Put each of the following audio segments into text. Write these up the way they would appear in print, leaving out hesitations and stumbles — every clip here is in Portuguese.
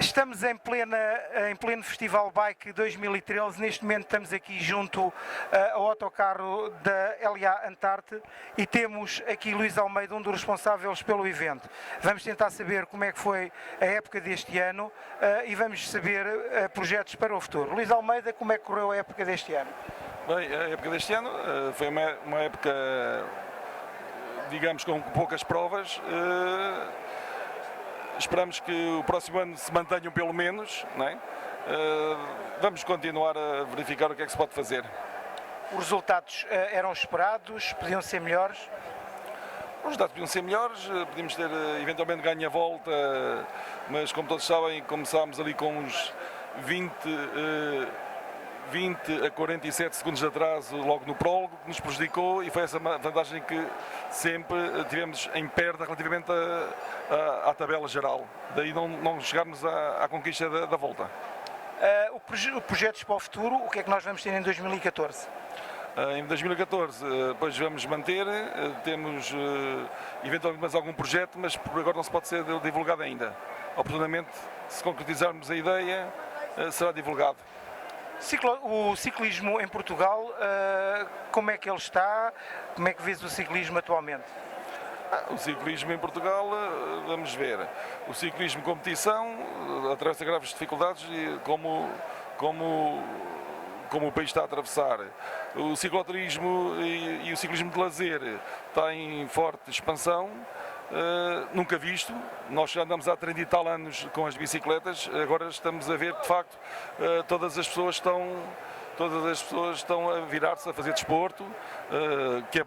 Estamos em pleno Festival Bike 2013, neste momento estamos aqui junto ao autocarro da LA Antarte e temos aqui Luís Almeida, um dos responsáveis pelo evento. Vamos tentar saber como é que foi a época deste ano e vamos saber projetos para o futuro. Luís Almeida, como é que correu a época deste ano? Bem, a época deste ano foi uma época, digamos, com poucas provas. Esperamos que o próximo ano se mantenham pelo menos, não é? Vamos continuar a verificar o que é que se pode fazer. Os resultados eram esperados? Podiam ser melhores? Os resultados podiam ser melhores, podíamos ter eventualmente ganho a volta, mas como todos sabem, começámos ali com uns 20 a 47 segundos de atraso logo no prólogo, que nos prejudicou, e foi essa vantagem que sempre tivemos em perda relativamente à tabela geral. Daí não chegarmos à conquista da volta. Projetos para o futuro, o que é que nós vamos ter em 2014? Em 2014, depois vamos manter, temos eventualmente mais algum projeto, mas por agora não se pode ser divulgado ainda. Oportunamente, se concretizarmos a ideia, será divulgado. O ciclismo em Portugal, como é que ele está? Como é que vês o ciclismo atualmente? O ciclismo em Portugal, vamos ver, o ciclismo competição atravessa graves dificuldades como o país está a atravessar. O cicloturismo e o ciclismo de lazer está em forte expansão, nunca visto. Nós já andamos há 30 e tal anos com as bicicletas, agora estamos a ver que de facto todas as pessoas estão a virar-se a fazer desporto, que é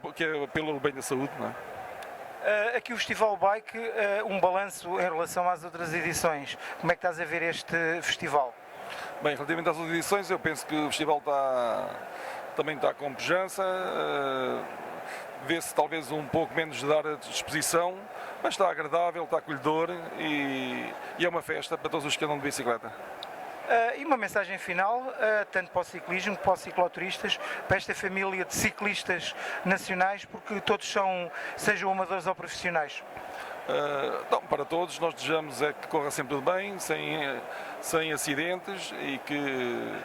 pelo bem da saúde, não é? Aqui o Festival Bike, um balanço em relação às outras edições. Como é que estás a ver este festival? Bem, relativamente às outras edições, eu penso que o festival também está com pujança, vê-se talvez um pouco menos de dar a disposição, mas está agradável, está acolhedor e é uma festa para todos os que andam de bicicleta. E uma mensagem final, tanto para o ciclismo como para os cicloturistas, para esta família de ciclistas nacionais, porque todos sejam amadores ou profissionais. Não, para todos, nós desejamos é que corra sempre tudo bem, sem acidentes e que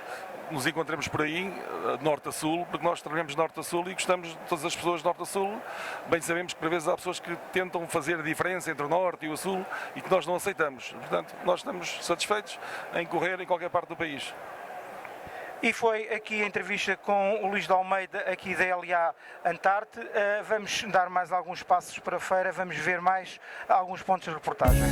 nos encontremos por aí, de norte a sul, porque nós trabalhamos de norte a sul e gostamos de todas as pessoas de norte a sul. Bem sabemos que por vezes há pessoas que tentam fazer a diferença entre o norte e o sul e que nós não aceitamos. Portanto, nós estamos satisfeitos em correr em qualquer parte do país. E foi aqui a entrevista com o Luís de Almeida, aqui da LA Antarte. Vamos dar mais alguns passos para a feira, vamos ver mais alguns pontos de reportagem.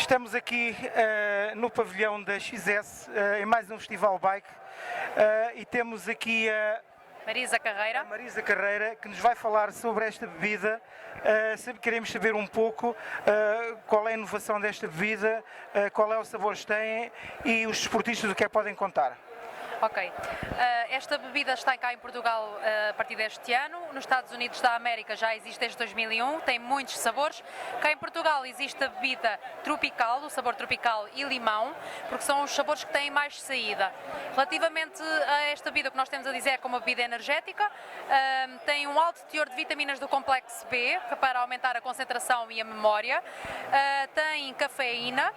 Estamos aqui no pavilhão da XS, em mais um festival bike, e temos aqui a Marisa Carreira, que nos vai falar sobre esta bebida. Queremos saber um pouco qual é a inovação desta bebida, qual é o sabor que tem e os desportistas o que é que podem contar. Ok. Esta bebida está cá em Portugal a partir deste ano. Nos Estados Unidos da América já existe desde 2001, tem muitos sabores. Cá em Portugal existe a bebida tropical, o sabor tropical e limão, porque são os sabores que têm mais saída. Relativamente a esta bebida, o que nós temos a dizer é que é uma bebida energética, tem um alto teor de vitaminas do complexo B, que é para aumentar a concentração e a memória, tem cafeína,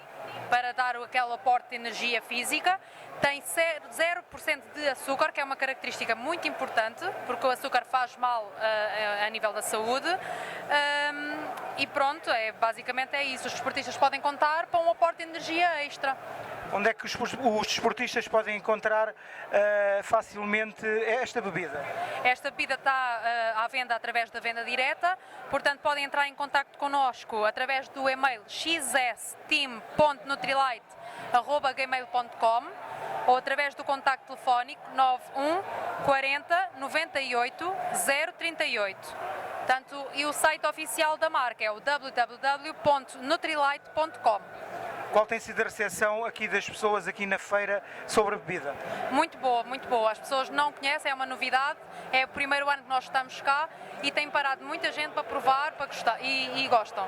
para dar aquele aporte de energia física, tem 0% de açúcar, que é uma característica muito importante, porque o açúcar faz mal a nível da saúde, e pronto, basicamente é isso. Os desportistas podem contar para um aporte de energia extra. Onde é que os desportistas podem encontrar facilmente esta bebida? Esta bebida está à venda através da venda direta, portanto podem entrar em contacto connosco através do e-mail xsteam.nutrilite@gmail.com ou através do contacto telefónico 91 40 98 038. Portanto, e o site oficial da marca é o www.nutrilite.com. Qual tem sido a recepção aqui das pessoas aqui na feira sobre a bebida? Muito boa, muito boa. As pessoas não conhecem, é uma novidade, é o primeiro ano que nós estamos cá e tem parado muita gente para provar, para gostar e gostam.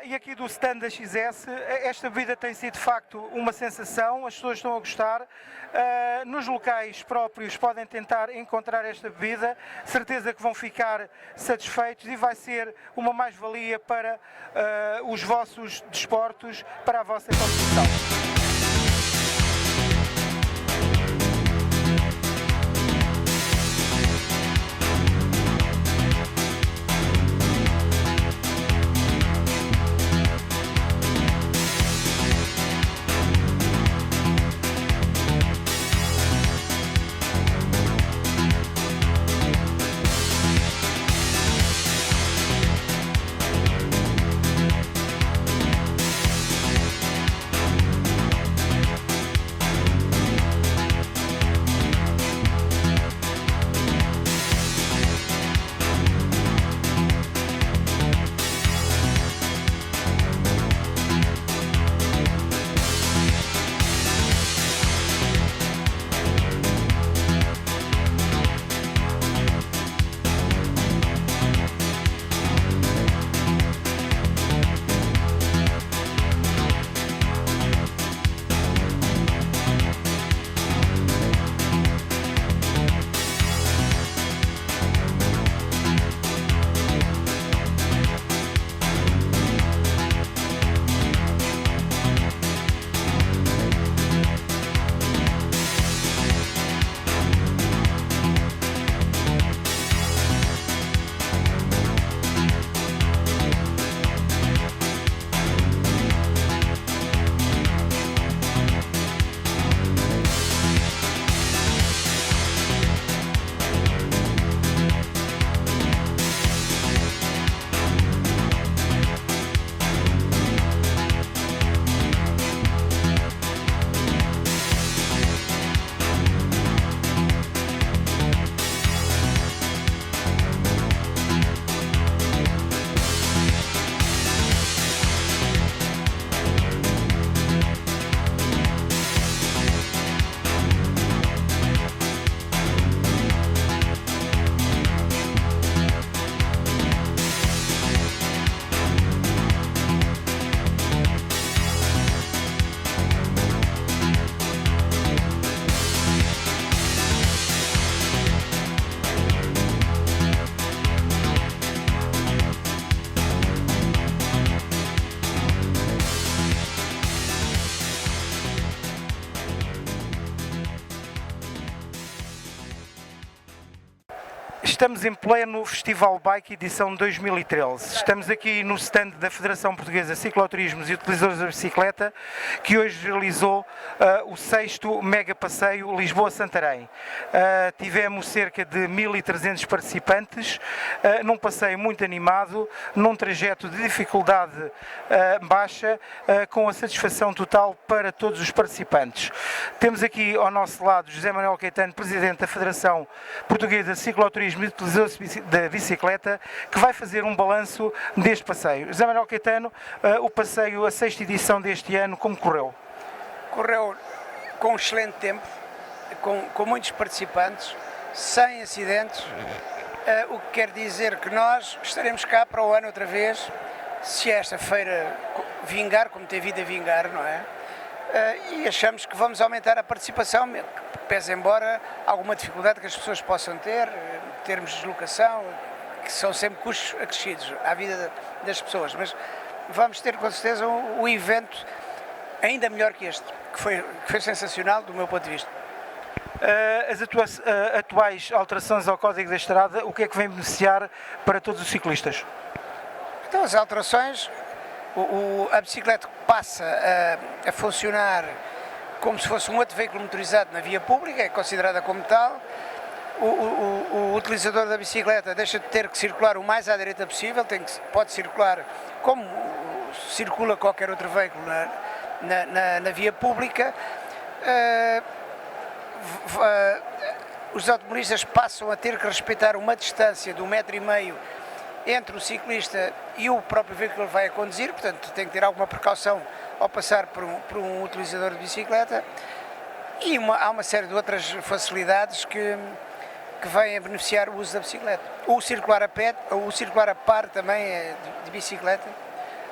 E aqui do stand da XS, esta bebida tem sido de facto uma sensação, as pessoas estão a gostar. Nos locais próprios podem tentar encontrar esta bebida, certeza que vão ficar satisfeitos e vai ser uma mais-valia para os vossos desportos, para a vossa competição. Estamos em pleno Festival Bike edição 2013. Estamos aqui no stand da Federação Portuguesa de Cicloturismos e Utilizadores da Bicicleta, que hoje realizou o 6º Mega Passeio Lisboa-Santarém. Tivemos cerca de 1.300 participantes, num passeio muito animado, num trajeto de dificuldade baixa, com a satisfação total para todos os participantes. Temos aqui ao nosso lado José Manuel Caetano, Presidente da Federação Portuguesa de Cicloturismo e Utilizadores da Bicicleta, que vai fazer um balanço deste passeio. José Manuel Caetano, o passeio, a 6ª edição deste ano, como correu? Correu com um excelente tempo, com muitos participantes, sem acidentes, o que quer dizer que nós estaremos cá para o ano outra vez, se esta feira vingar, como tem vindo a vingar, não é? E achamos que vamos aumentar a participação, pese embora alguma dificuldade que as pessoas possam ter, termos de deslocação, que são sempre custos acrescidos à vida das pessoas, mas vamos ter com certeza um evento ainda melhor que este, que foi sensacional do meu ponto de vista. As atuais alterações ao Código da Estrada, o que é que vem beneficiar para todos os ciclistas? Então, as alterações, a bicicleta passa a funcionar como se fosse um outro veículo motorizado na via pública, é considerada como tal. O utilizador da bicicleta deixa de ter que circular o mais à direita possível, pode circular como circula qualquer outro veículo na via pública. Os automobilistas passam a ter que respeitar uma distância de 1,5 m entre o ciclista e o próprio veículo que vai a conduzir, portanto tem que ter alguma precaução ao passar por um utilizador de bicicleta, e há uma série de outras facilidades que vêm a beneficiar o uso da bicicleta. O circular a pé, o circular a par também é de bicicleta.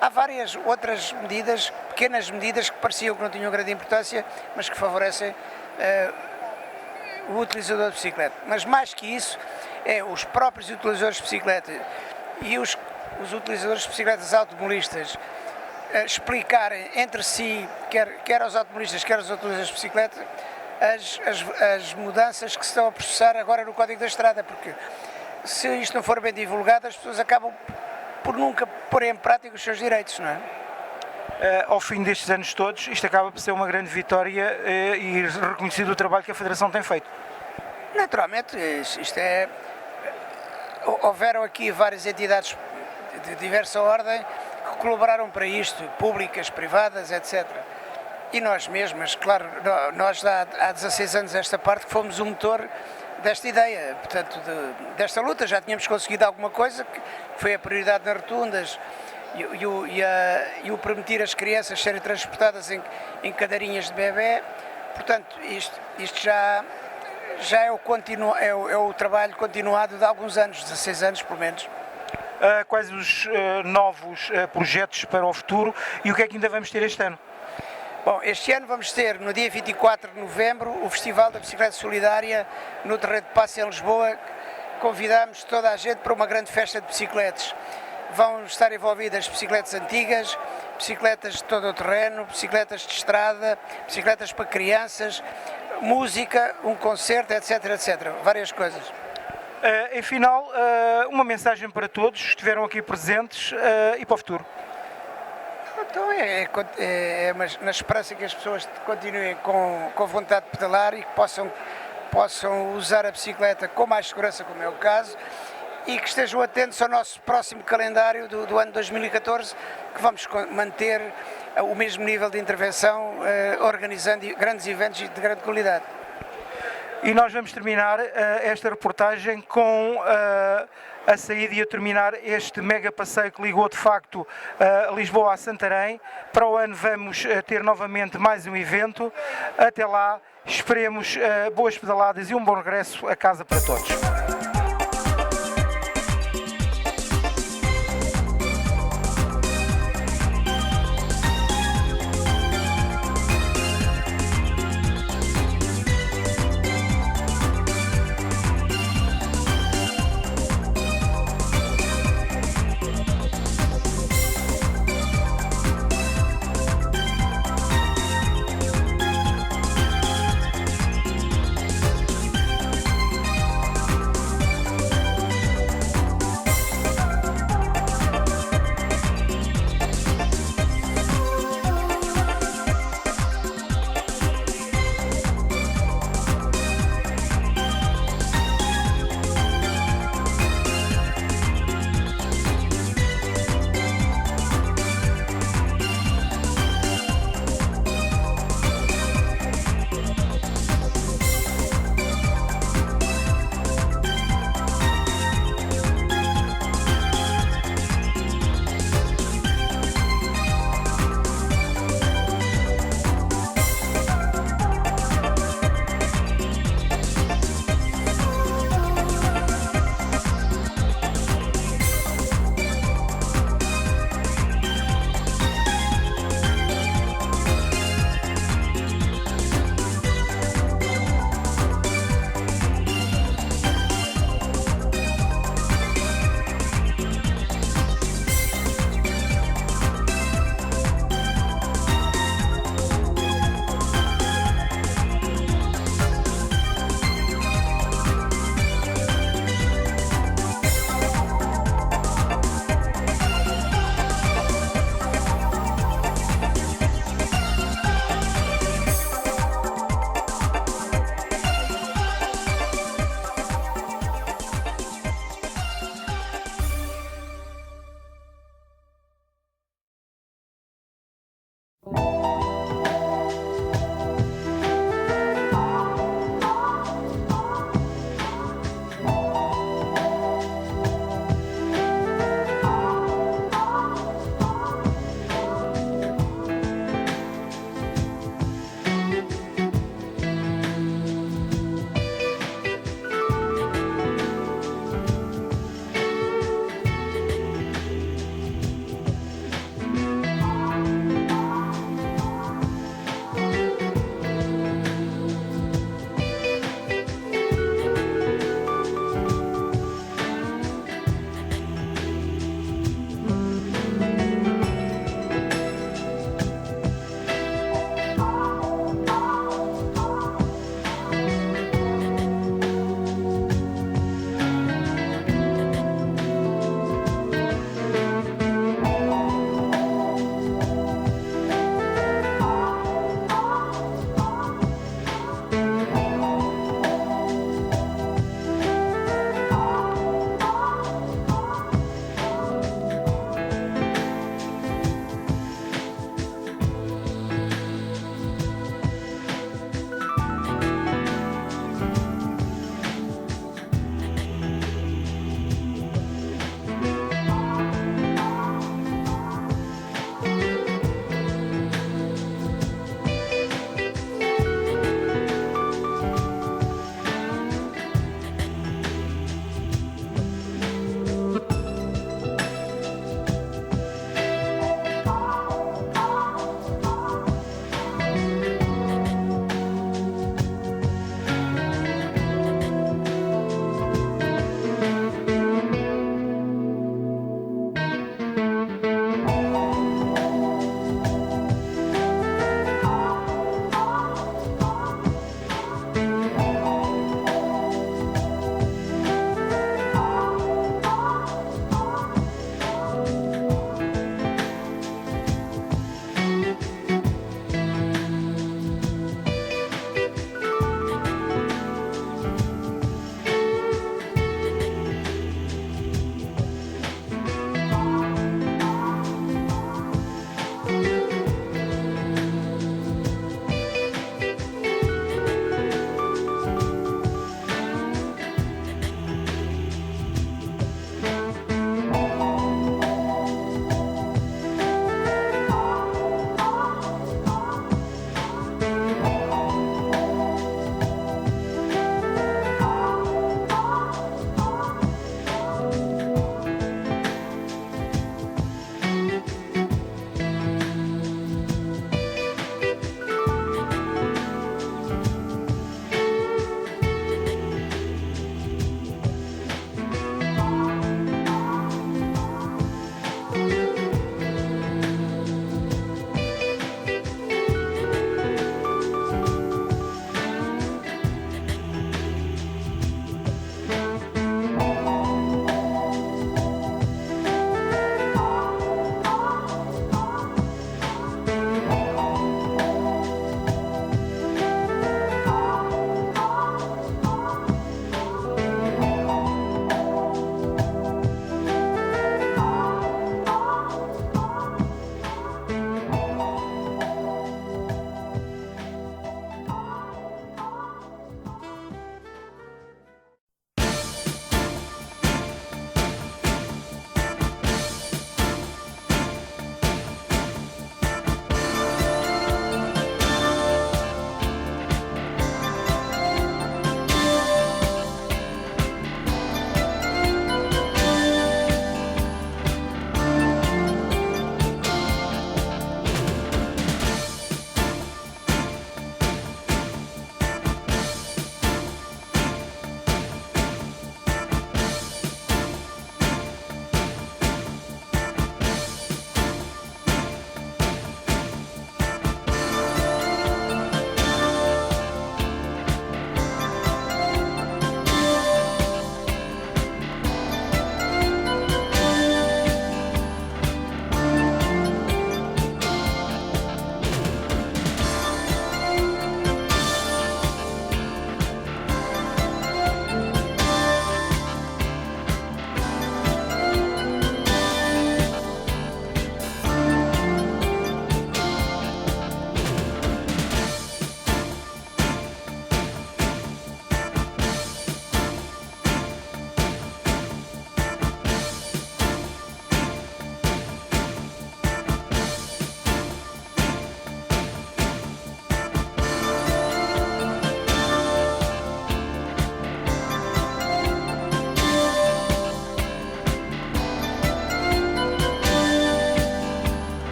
Há várias outras medidas, pequenas medidas que pareciam que não tinham grande importância, mas que favorecem o utilizador de bicicleta. Mas mais que isso, é os próprios utilizadores de bicicleta e os utilizadores de bicicletas automobilistas explicarem entre si, quer aos automobilistas, quer aos utilizadores de bicicleta, as mudanças que se estão a processar agora no Código da Estrada, porque se isto não for bem divulgado, as pessoas acabam por nunca pôr em prática os seus direitos, não é? Ao fim destes anos todos, isto acaba por ser uma grande vitória e reconhecido o trabalho que a Federação tem feito. Naturalmente, isto é... Houveram aqui várias entidades de diversa ordem que colaboraram para isto, públicas, privadas, etc. E nós mesmos, claro, nós há 16 anos esta parte que fomos o motor desta ideia, portanto, desta luta. Já tínhamos conseguido alguma coisa, que foi a prioridade nas rotundas e o permitir as crianças serem transportadas em cadeirinhas de bebê. Portanto, isto já é o trabalho continuado de alguns anos, 16 anos pelo menos. Quais os novos projetos para o futuro e o que é que ainda vamos ter este ano? Bom, este ano vamos ter, no dia 24 de novembro, o Festival da Bicicleta Solidária no Terreiro de Paço em Lisboa. Convidamos toda a gente para uma grande festa de bicicletas. Vão estar envolvidas bicicletas antigas, bicicletas de todo o terreno, bicicletas de estrada, bicicletas para crianças, música, um concerto, etc, etc. Várias coisas. Em final, uma mensagem para todos que estiveram aqui presentes e para o futuro. Então na esperança que as pessoas continuem com vontade de pedalar e que possam usar a bicicleta com mais segurança, como é o caso, e que estejam atentos ao nosso próximo calendário do ano 2014, que vamos manter o mesmo nível de intervenção, organizando grandes eventos de grande qualidade. E nós vamos terminar esta reportagem com a saída e a terminar este mega passeio que ligou de facto Lisboa a Santarém. Para o ano vamos ter novamente mais um evento. Até lá, esperemos boas pedaladas e um bom regresso a casa para todos.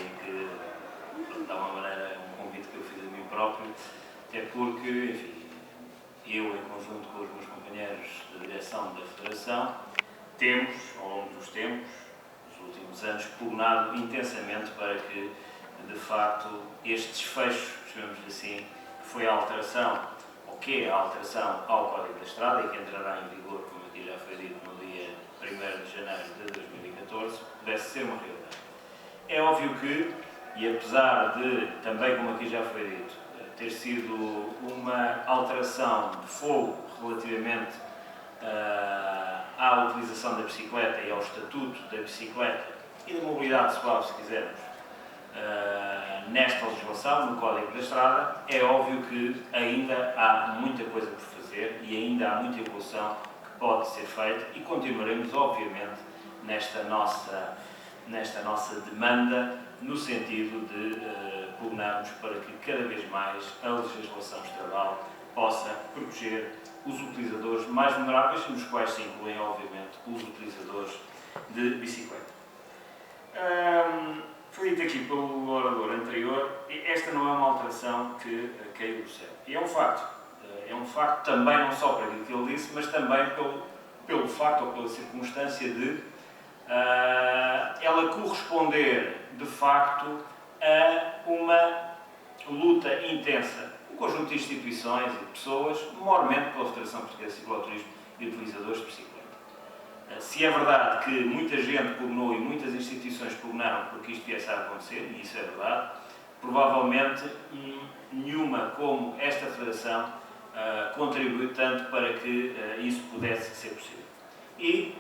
daí que, de alguma maneira, é um convite que eu fiz a mim próprio, até porque, enfim, eu, em conjunto com os meus companheiros da direção da Federação, temos, ao longo dos tempos, nos últimos anos, pugnado intensamente para que, de facto, este desfecho, chamemos-lhe assim, que foi a alteração, ou que é a alteração ao Código da Estrada e que entrará em vigor, como aqui já foi dito, no dia 1º de janeiro de 2014, pudesse ser uma realidade. É óbvio que, e apesar de, também como aqui já foi dito, ter sido uma alteração de fogo relativamente à utilização da bicicleta e ao estatuto da bicicleta e da mobilidade suave, se quisermos, nesta legislação, no Código da Estrada, é óbvio que ainda há muita coisa por fazer e ainda há muita evolução que pode ser feita e continuaremos, obviamente, nesta nossa demanda, no sentido de pugnarmos para que cada vez mais a legislação estadual possa proteger os utilizadores mais vulneráveis, nos quais se incluem, obviamente, os utilizadores de bicicleta. Foi dito aqui pelo orador anterior, esta não é uma alteração que caiu do céu. E é um facto. É um facto também, não só para aquilo que ele disse, mas também pelo facto ou pela circunstância de ela corresponder, de facto, a uma luta intensa. Um conjunto de instituições e de pessoas, maiormente pela Federação Portuguesa de Cicloturismo e utilizadores de bicicleta. Se é verdade que muita gente pugnou e muitas instituições pugnaram porque isto viesse a acontecer, e isso é verdade, provavelmente nenhuma como esta Federação contribuiu tanto para que isso pudesse ser possível. E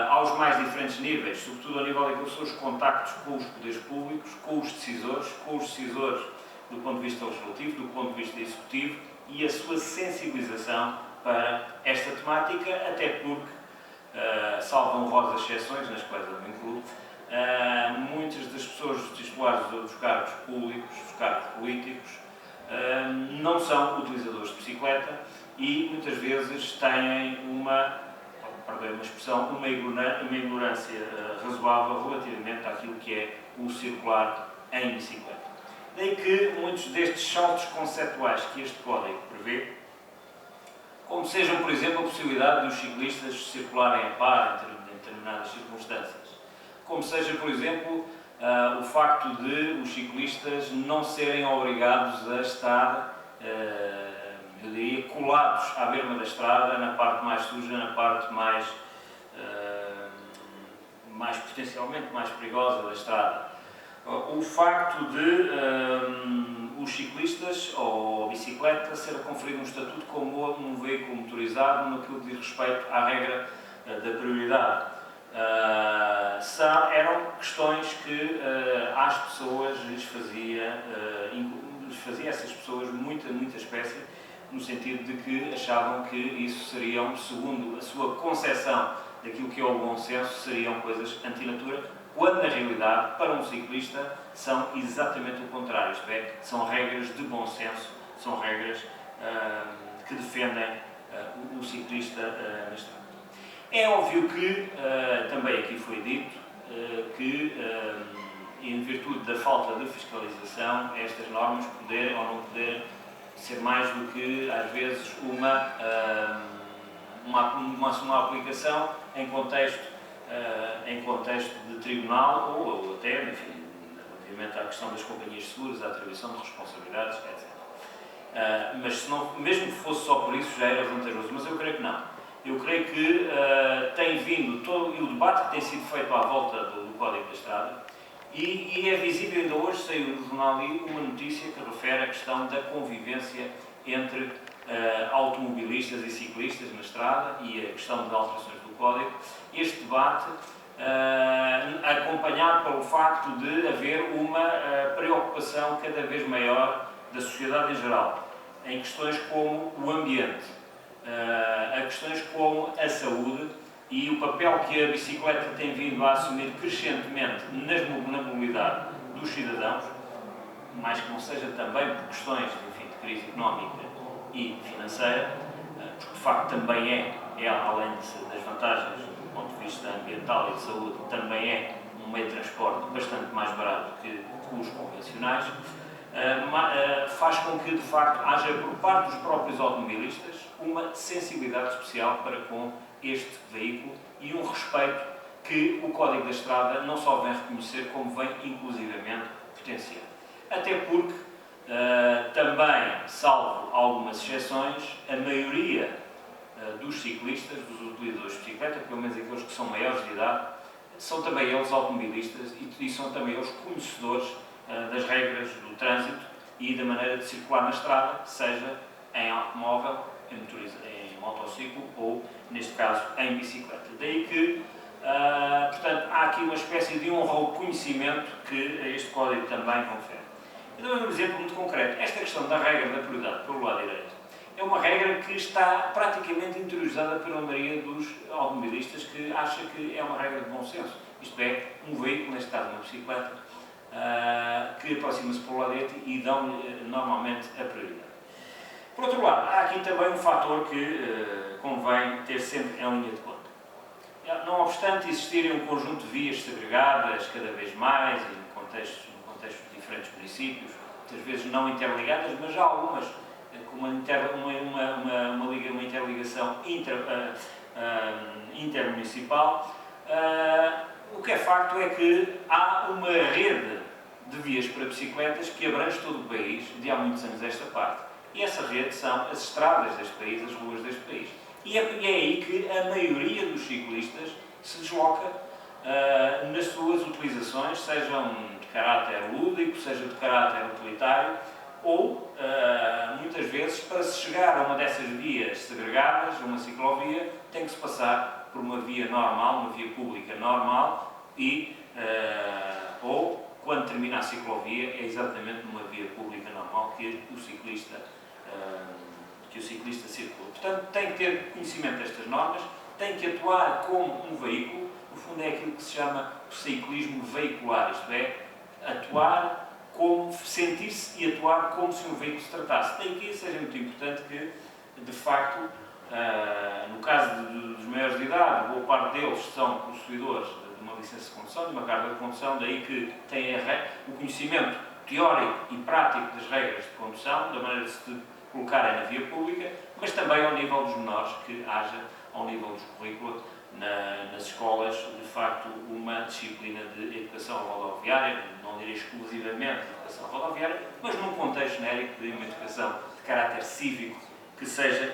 aos mais diferentes níveis, sobretudo a nível daqueles seus contactos com os poderes públicos, com os decisores do ponto de vista legislativo, do ponto de vista executivo, e a sua sensibilização para esta temática, até porque, salvo honrosas exceções, nas quais eu me incluo, muitas das pessoas titulares dos cargos públicos, dos cargos políticos, não são utilizadores de bicicleta e muitas vezes têm uma ignorância razoável relativamente àquilo que é o circular em bicicleta. Daí que muitos destes saltos conceptuais que este código prevê, como sejam, por exemplo, a possibilidade dos ciclistas circularem a par em determinadas circunstâncias, como seja, por exemplo, o facto de os ciclistas não serem obrigados a estar, eu diria, colados à berma da estrada, na parte mais suja, na parte mais potencialmente mais perigosa da estrada. O facto de os ciclistas ou a bicicleta ser conferido um estatuto como um veículo motorizado naquilo que diz respeito à regra da prioridade. Eram questões que às pessoas lhes fazia essas pessoas muita espécie, no sentido de que achavam que isso seriam, segundo a sua concepção daquilo que é o bom senso, seriam coisas antinatura, quando na realidade, para um ciclista, são exatamente o contrário, isto é, são regras de bom senso, são regras que defendem o ciclista na estrada. É óbvio que, também aqui foi dito, que em virtude da falta de fiscalização, estas normas poderem ou não poderem ser mais do que, às vezes, uma aplicação em contexto de tribunal ou até, enfim, relativamente à questão das companhias seguras, à atribuição de responsabilidades, etc. Mas mesmo que fosse só por isso já era vantajoso, mas eu creio que não. Eu creio que tem vindo todo o debate que tem sido feito à volta do Código da Estrada e é visível, ainda hoje saiu no jornal uma notícia que refere a questão da convivência entre automobilistas e ciclistas na estrada e a questão de alterações do Código. Este debate acompanhado pelo facto de haver uma preocupação cada vez maior da sociedade em geral em questões como o ambiente, a questões como a saúde e o papel que a bicicleta tem vindo a assumir crescentemente na mobilidade dos cidadãos, mais que não seja também por questões de crise económica e financeira, porque de facto também é além das vantagens do ponto de vista ambiental e de saúde, também é um meio de transporte bastante mais barato que os convencionais, faz com que, de facto, haja por parte dos próprios automobilistas uma sensibilidade especial para com este veículo e um respeito que o Código da Estrada não só vem reconhecer, como vem inclusivamente potenciar. Até porque, também, salvo algumas exceções, a maioria dos ciclistas, dos utilizadores de bicicleta, pelo menos aqueles que são maiores de idade, são também eles automobilistas e são também eles conhecedores das regras do trânsito e da maneira de circular na estrada, seja em automóvel, em motociclo ou, neste caso, em bicicleta. Daí que, portanto, há aqui uma espécie de honra ao conhecimento que este Código também confere. Eu dou um exemplo muito concreto. Esta questão da regra da prioridade pelo lado direito é uma regra que está praticamente interiorizada pela maioria dos automobilistas, que acha que é uma regra de bom senso. Isto é, um veículo, neste caso uma bicicleta, que aproxima-se pelo lado direito e dão-lhe normalmente a prioridade. Por outro lado, há aqui também um fator que convém ter sempre em linha de conta. Não obstante existirem um conjunto de vias segregadas cada vez mais, e no contexto de diferentes municípios, muitas vezes não interligadas, mas já algumas com uma interligação intermunicipal, o que é facto é que há uma rede de vias para bicicletas que abrange todo o país, de há muitos anos esta parte. E essa rede são as estradas deste país, as ruas deste país. E é aí que a maioria dos ciclistas se desloca nas suas utilizações, sejam de caráter lúdico, seja de caráter utilitário, ou, muitas vezes, para se chegar a uma dessas vias segregadas, uma ciclovia, tem que se passar por uma via normal, uma via pública normal, ou, quando termina a ciclovia, é exatamente numa via pública normal que o ciclista circula. Portanto, tem que ter conhecimento destas normas, tem que atuar como um veículo, no fundo é aquilo que se chama o ciclismo veicular, isto é, atuar como sentir-se e atuar como se um veículo se tratasse. Daí que seja muito importante que, de facto, no caso dos maiores de idade, boa parte deles são possuidores de uma licença de condução, de uma carta de condução, daí que têm o conhecimento teórico e prático das regras de condução, da maneira de se colocarem na via pública, mas também ao nível dos menores, que haja, ao nível dos currículos, nas escolas, de facto, uma disciplina de educação rodoviária, não direi exclusivamente de educação rodoviária, mas num contexto genérico de uma educação de caráter cívico,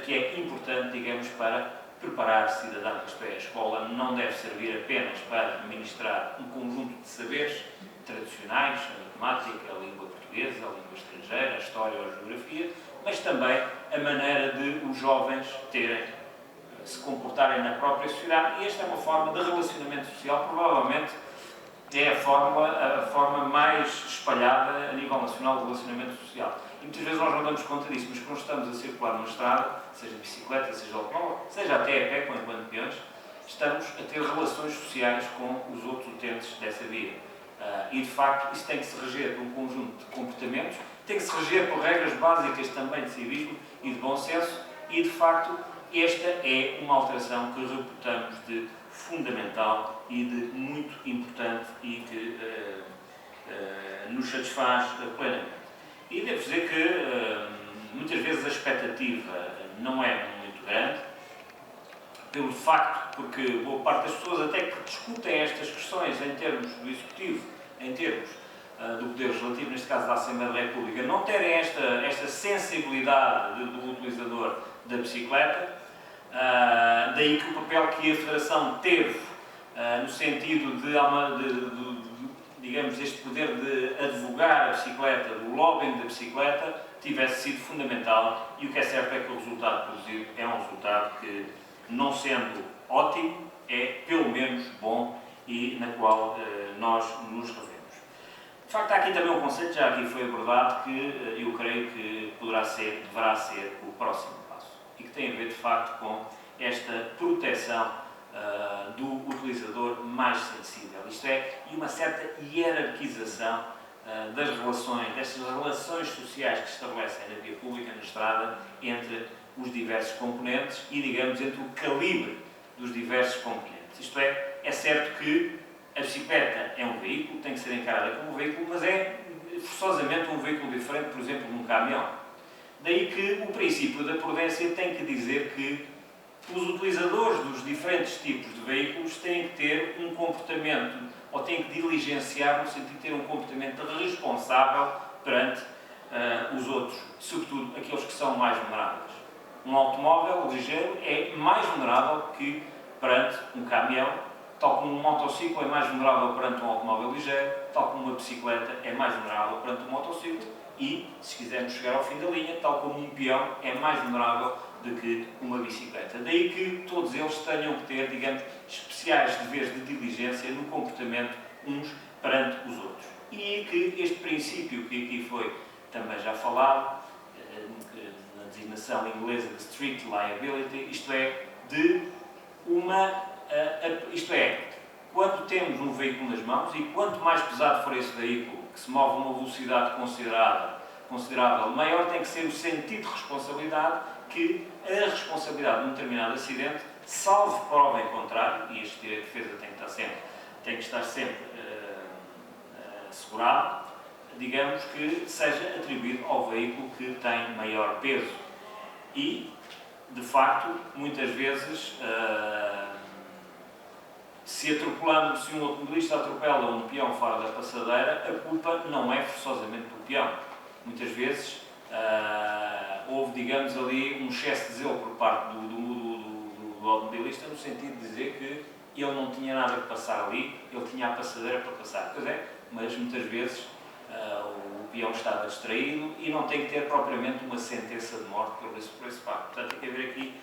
que é importante, digamos, para preparar cidadãos. Isto é, a escola não deve servir apenas para ministrar um conjunto de saberes tradicionais, a matemática, a língua portuguesa, a língua estrangeira, a história ou a geografia, mas também a maneira de os jovens se comportarem na própria sociedade, e esta é uma forma de relacionamento social, provavelmente é a forma mais espalhada a nível nacional de relacionamento social. E muitas vezes nós não damos conta disso, mas quando estamos a circular numa estrada, seja de bicicleta, seja de automóvel, seja até a pé, enquanto peões, estamos a ter relações sociais com os outros utentes dessa via. E, de facto, isso tem que se reger por um conjunto de comportamentos, tem que se reger por regras básicas também de civismo e de bom senso, e, de facto, esta é uma alteração que reputamos de fundamental e de muito importante e que nos satisfaz plenamente. E devo dizer que muitas vezes a expectativa não é muito grande, pelo facto, porque boa parte das pessoas até que discutem estas questões em termos do Executivo, em termos do Poder Legislativo, neste caso da Assembleia da República, não terem esta sensibilidade do utilizador da bicicleta. Daí que o papel que a Federação teve no sentido digamos, este poder de advogar a bicicleta, do lobbying da bicicleta, tivesse sido fundamental, e o que é certo é que o resultado produzido é um resultado que, não sendo ótimo, é pelo menos bom e na qual nós nos revemos. De facto, há aqui também um conceito, já aqui foi abordado, que eu creio que deverá ser o próximo passo, e que tem a ver, de facto, com esta proteção do utilizador mais sensível, isto é, e uma certa hierarquização das relações, destas relações sociais que se estabelecem na via pública, na estrada, entre os diversos componentes e, digamos, entre o calibre dos diversos componentes. Isto é certo que A bicicleta é um veículo, tem que ser encarada como um veículo, mas é forçosamente um veículo diferente, por exemplo, de um caminhão. Daí que o princípio da prudência tem que dizer que os utilizadores dos diferentes tipos de veículos têm que ter um comportamento, ou têm que diligenciar no sentido de ter um comportamento responsável perante os outros, sobretudo aqueles que são mais vulneráveis. Um automóvel ligeiro é mais vulnerável que perante um caminhão, tal como um motociclo é mais vulnerável perante um automóvel ligeiro, tal como uma bicicleta é mais vulnerável perante um motociclo e, se quisermos chegar ao fim da linha, tal como um peão é mais vulnerável do que uma bicicleta. Daí que todos eles tenham que ter, digamos, especiais deveres de diligência no comportamento uns perante os outros. E que este princípio que aqui foi também já falado, na designação inglesa de strict liability, isto é, quando temos um veículo nas mãos e quanto mais pesado for esse veículo, que se move a uma velocidade considerável, maior tem que ser o sentido de responsabilidade, que a responsabilidade de um determinado acidente, salvo prova em contrário, e este direito de defesa tem que estar sempre assegurado, digamos que seja atribuído ao veículo que tem maior peso. E, de facto, muitas vezes, se um automobilista atropela um peão fora da passadeira, a culpa não é forçosamente do peão. Muitas vezes houve, digamos, ali um excesso de zelo por parte do automobilista, no sentido de dizer que ele não tinha nada que passar ali, ele tinha a passadeira para passar. Pois é, mas muitas vezes o peão estava distraído e não tem que ter propriamente uma sentença de morte por esse facto. Portanto, tem que haver aqui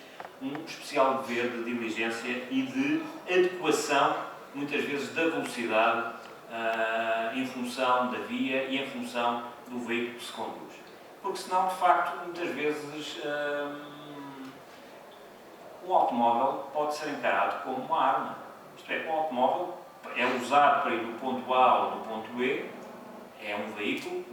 um especial dever de diligência e de adequação, muitas vezes, da velocidade em função da via e em função do veículo que se conduz. Porque senão, de facto, muitas vezes o automóvel pode ser encarado como uma arma. Isto é, o automóvel é usado para ir do ponto A ou do ponto B, é um veículo,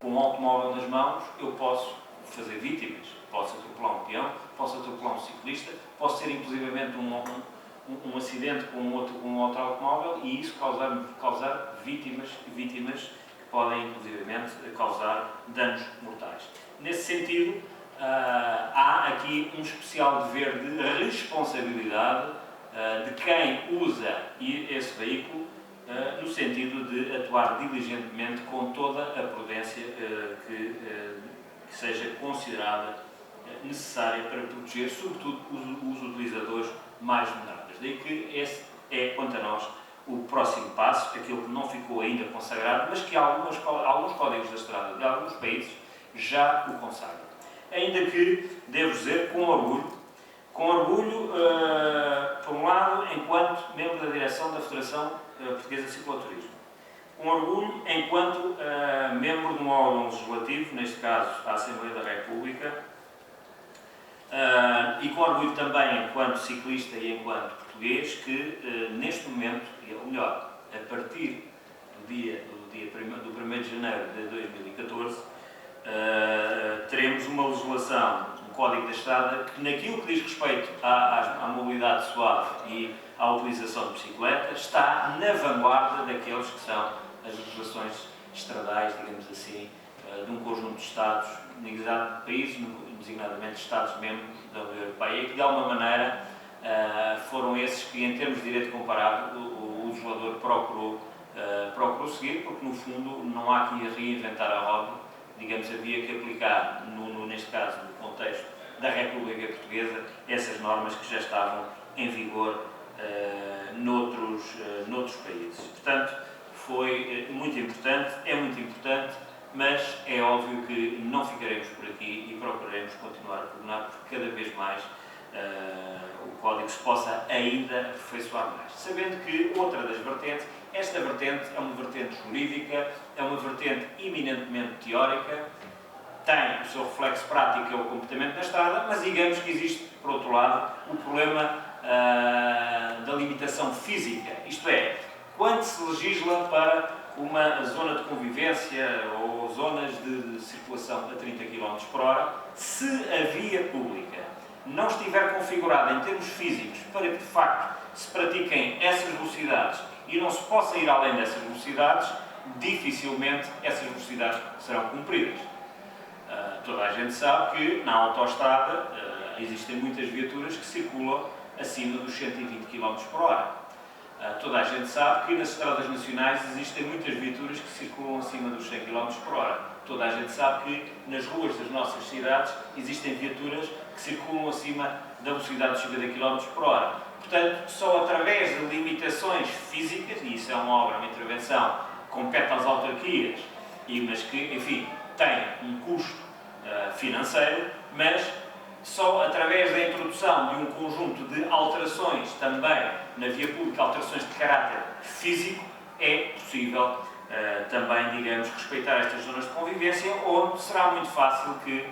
com um automóvel nas mãos eu posso fazer vítimas, posso atropelar um peão, posso atropelar um ciclista, posso ter inclusivamente um acidente com um outro automóvel e isso causar vítimas que podem inclusivamente causar danos mortais. Nesse sentido, há aqui um especial dever de responsabilidade de quem usa esse veículo, no sentido de atuar diligentemente com toda a prudência que seja considerada necessária para proteger, sobretudo, os utilizadores mais vulneráveis. Daí que esse é, quanto a nós, o próximo passo, aquilo que não ficou ainda consagrado, mas que alguns códigos da estrada de alguns países já o consagram. Ainda que, devo dizer, com orgulho, por um lado, enquanto membro da direção da Federação Portuguesa de Cicloturismo, com orgulho enquanto membro de um órgão legislativo, neste caso a Assembleia da República, e com orgulho também enquanto ciclista e enquanto português, que neste momento, ou melhor, a partir do 1º de janeiro de 2014, teremos uma legislação, um Código da Estrada, que naquilo que diz respeito à mobilidade suave e à utilização de bicicleta, está na vanguarda daqueles que são as legislações estradais, digamos assim, de um conjunto de Estados, de países, designadamente Estados-membros da União Europeia, e que de alguma maneira foram esses que, em termos de direito comparado, o legislador procurou seguir, porque no fundo não há que reinventar a roda, digamos, havia que aplicar, neste caso, no contexto da República Portuguesa, essas normas que já estavam em vigor noutros países. Portanto, foi muito importante, é muito importante, mas é óbvio que não ficaremos por aqui e procuraremos continuar a pugnar, porque cada vez mais o Código se possa ainda aperfeiçoar mais. Sabendo que outra das vertentes, esta vertente é uma vertente jurídica, é uma vertente eminentemente teórica, tem o seu reflexo prático, que é o comportamento na estrada, mas digamos que existe, por outro lado, o problema da limitação física, isto é, quando se legisla para uma zona de convivência ou zonas de circulação a 30 km por hora, se a via pública não estiver configurada em termos físicos para que, de facto, se pratiquem essas velocidades e não se possa ir além dessas velocidades, dificilmente essas velocidades serão cumpridas. Toda a gente sabe que na autoestrada existem muitas viaturas que circulam acima dos 120 km por hora. Toda a gente sabe que nas estradas nacionais existem muitas viaturas que circulam acima dos 100 km por hora. Toda a gente sabe que nas ruas das nossas cidades existem viaturas que circulam acima da velocidade de 50 km por hora. Portanto, só através de limitações físicas, e isso é uma obra, uma intervenção, compete às autarquias, mas que, enfim, tem um custo financeiro, mas só através da introdução de um conjunto de alterações também na via pública, alterações de caráter físico, é possível também, digamos, respeitar estas zonas de convivência, onde será muito fácil que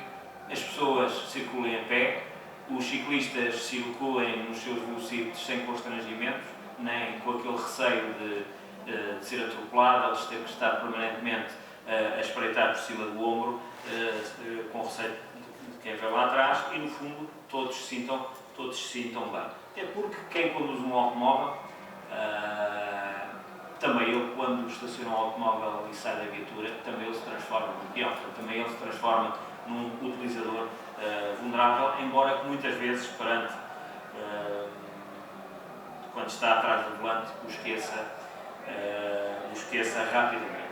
as pessoas circulem a pé, os ciclistas circulem nos seus velocípedes sem constrangimentos, nem com aquele receio de ser atropelado, de ter que estar permanentemente a espreitar por cima do ombro, com receio de quem vem lá atrás, e no fundo todos se sintam bem. Até porque quem conduz um automóvel, também ele, quando estaciona um automóvel e sai da viatura, também ele se transforma num peão, também ele se transforma num utilizador vulnerável, embora que muitas vezes, quando está atrás do volante, o esqueça rapidamente.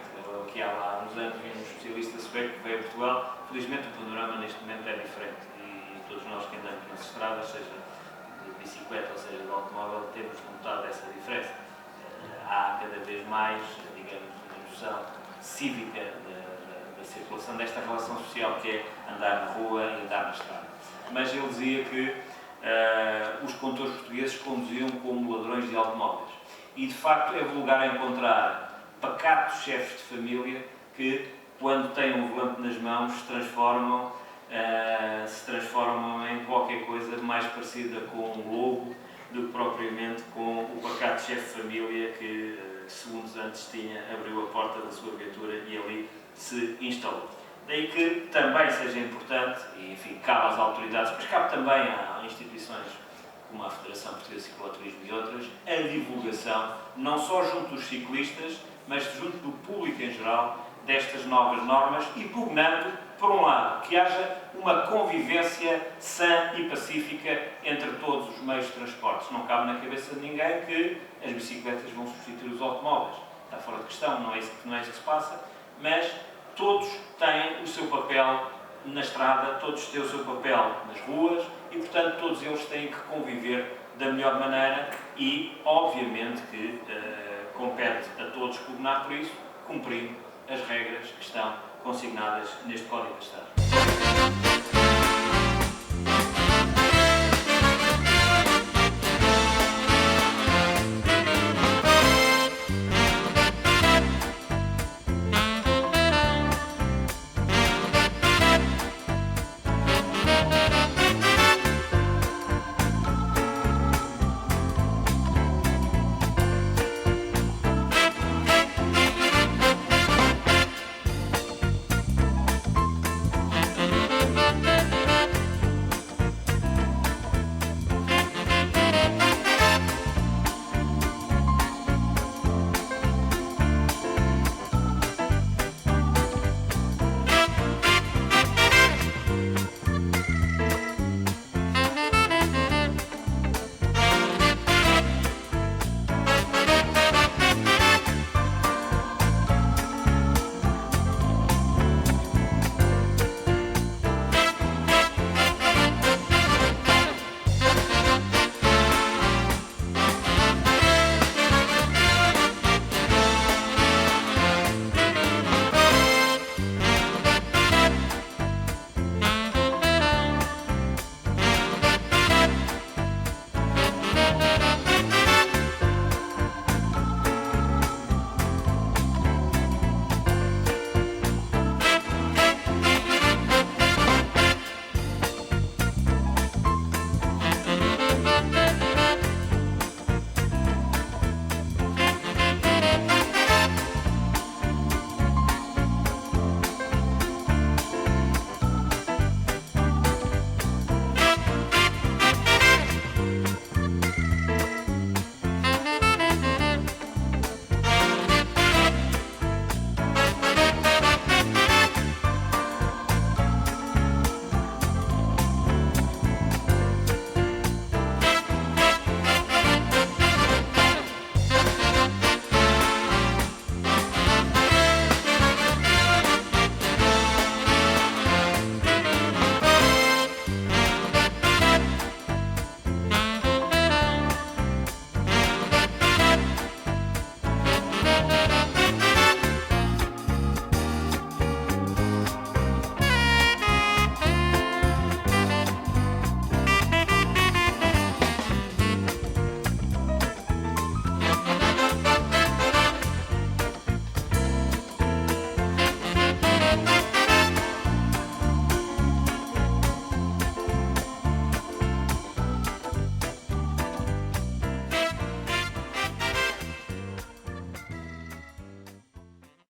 Que há uns anos vi um especialista sueco que veio a Portugal. Felizmente o panorama neste momento é diferente e todos nós que andamos nas estradas, seja de bicicleta ou seja de automóvel, temos notado essa diferença. Há cada vez mais, digamos, uma noção cívica da circulação, desta relação social que é andar na rua e andar na estrada. Mas ele dizia que os condutores portugueses conduziam como ladrões de automóveis. E de facto é vulgar encontrar pacatos chefes de família que, quando têm um volante nas mãos, se transformam em qualquer coisa mais parecida com um lobo do que propriamente com o pacato chefe de família que, segundos antes, abriu a porta da sua viatura e ali se instalou. Daí que também seja importante, e enfim, cabe às autoridades, mas cabe também a instituições como a Federação Portuguesa de Cicloturismo e outras, a divulgação, não só junto dos ciclistas, mas junto do público em geral, destas novas normas e pugnando, por um lado, que haja uma convivência sã e pacífica entre todos os meios de transportes. Não cabe na cabeça de ninguém que as bicicletas vão substituir os automóveis. Está fora de questão, não é isso que se passa, mas todos têm o seu papel na estrada, todos têm o seu papel nas ruas e, portanto, todos eles têm que conviver da melhor maneira e, obviamente, que compete a todos pugnar por isso, cumprindo as regras que estão consignadas neste Código de Estado.